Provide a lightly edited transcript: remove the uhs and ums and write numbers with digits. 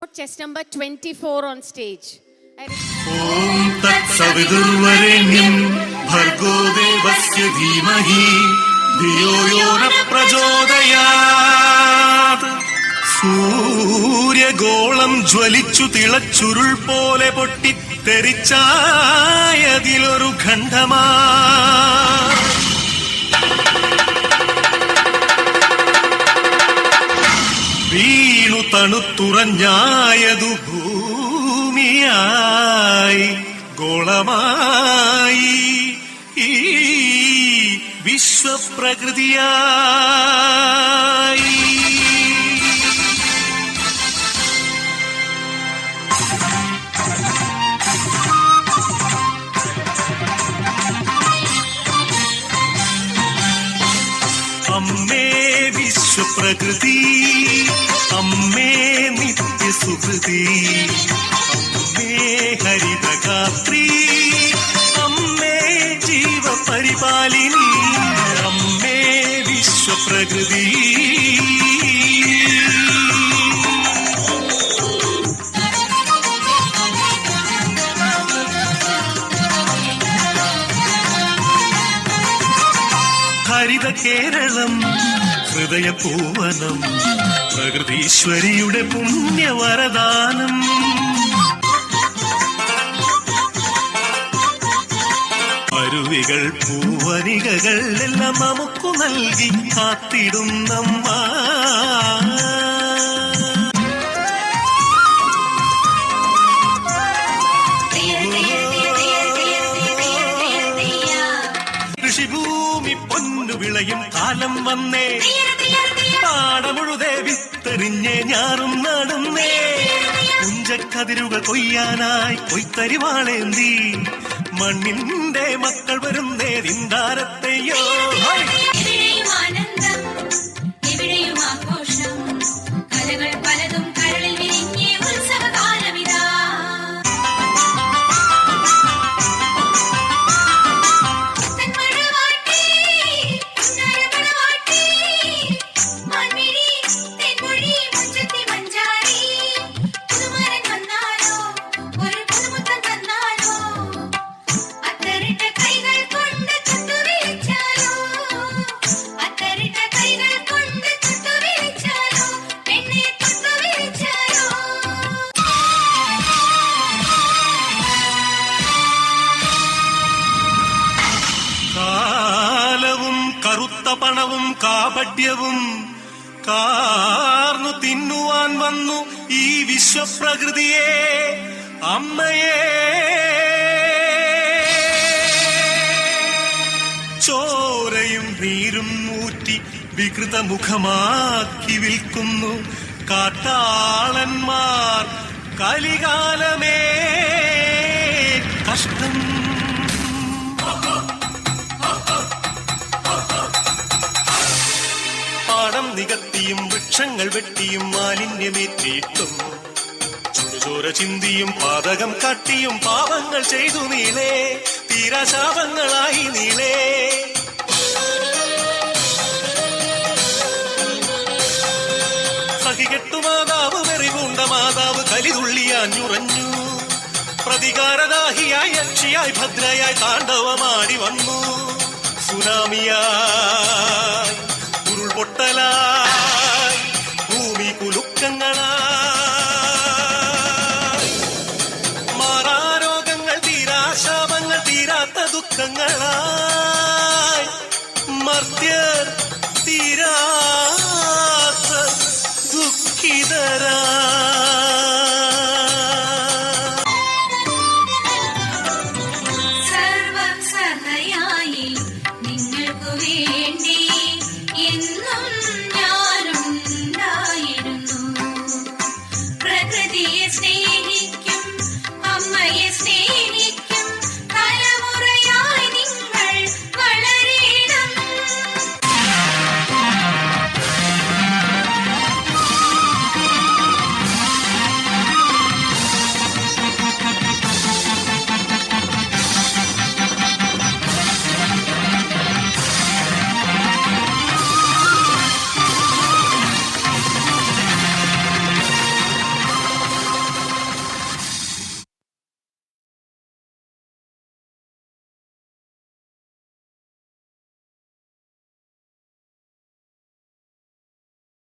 Chest number 24 on stage. Om Tat Savidurvarenyam Bhargo Devasya Dhimahi Dhiyo Yo Na Prachodayat. സൂര്യഗോളം ജ്വലിച്ചു തിളച്ചുരുൾ പോലെ പൊട്ടിത്തെറിച്ചായതിലൊരു ഖണ്ഡമാ വീണു തണുത്തുറഞ്ഞായതു ഭൂമിയായി ഗോളമായി ഈ വിശ്വപ്രകൃതിയായി. അമ്മേ വിശ്വപ്രകൃതി, അമ്മേ നിത്യസുഹൃതി, അമ്മേ ഹരിതഗാത്രി, അമ്മേ ജീവപരിപാലിനി, അമ്മേ വിശ്വപ്രകൃതി. ഹരിത കേരളം ഹൃദയപൂവനം പ്രകൃതീശ്വരിയുടെ പുണ്യവരദാനം. അരുവികൾ പൂവനികകൾ എല്ലാം നമുക്കു നൽകി കാത്തിടുന്നമ്മ. കൃഷിഭൂമി പൊന്നു വിളയും കാലം വന്നേ, പാടമുഴുതേ വിത്തെറിഞ്ഞേ ഞാറും നടുന്നേ. പുഞ്ചക്കതിരുകൾ കൊയ്യാനായി കൊയ്ത്തരിവാളേന്തി മണ്ണിന്റെ മക്കൾ വരുന്നേ ദിന്താരത്തെയോ. കറുത്ത പണവും കാപട്യവും കാർന്നു തിന്നുവാൻ വന്നു ഈ വിശ്വപ്രകൃതിയെ, അമ്മയെ. ചോരയും നീരും ഊറ്റി വികൃതമുഖമാക്കി വിൽക്കുന്നു കാട്ടാളന്മാർ. കലികാലമേ കഷ്ടം. പാടം നികത്തിയും വൃക്ഷങ്ങൾ വെട്ടിയും മാലിന്യമേറ്റിയിട്ടും ചുടുചോര ചിന്തിയും പാതകം കാട്ടിയും പാപങ്ങൾ ചെയ്തു നീളേ, തീരാശാപങ്ങളായി നീളേ. സഹികെട്ടു മാതാവ് വെറിപൂണ്ട മാതാവ് കലിതുള്ളിയാഞ്ഞുറഞ്ഞു. പ്രതികാരദാഹിയായി യക്ഷിയായി ഭദ്രയായി താണ്ഡവമാടി വന്നു. സുനാമിയായി ഉരുൾപൊട്ടലായി